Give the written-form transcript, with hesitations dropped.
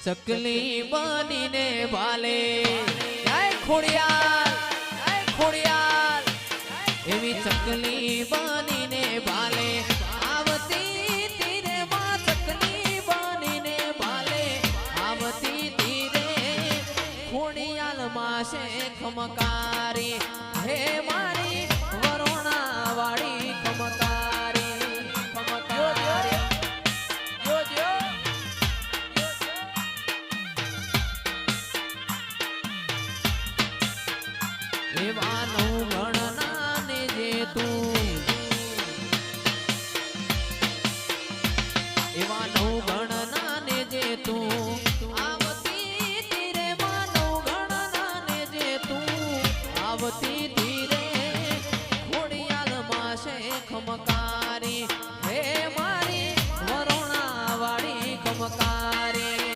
ચકલી બનીને ભાલે જય ખોડિયાર એવી ચકલી બનીને ભાલે આવતી તીરે માં ચકલી બનીને ભાલે આવતી તીરે ખોડિયાલ માસે ખમકારી હે મારી વરોણા વાળી ખમકારી ખમકારી એવા નવ ગણના ને જે તું એવા નવ ગણના ને જે તું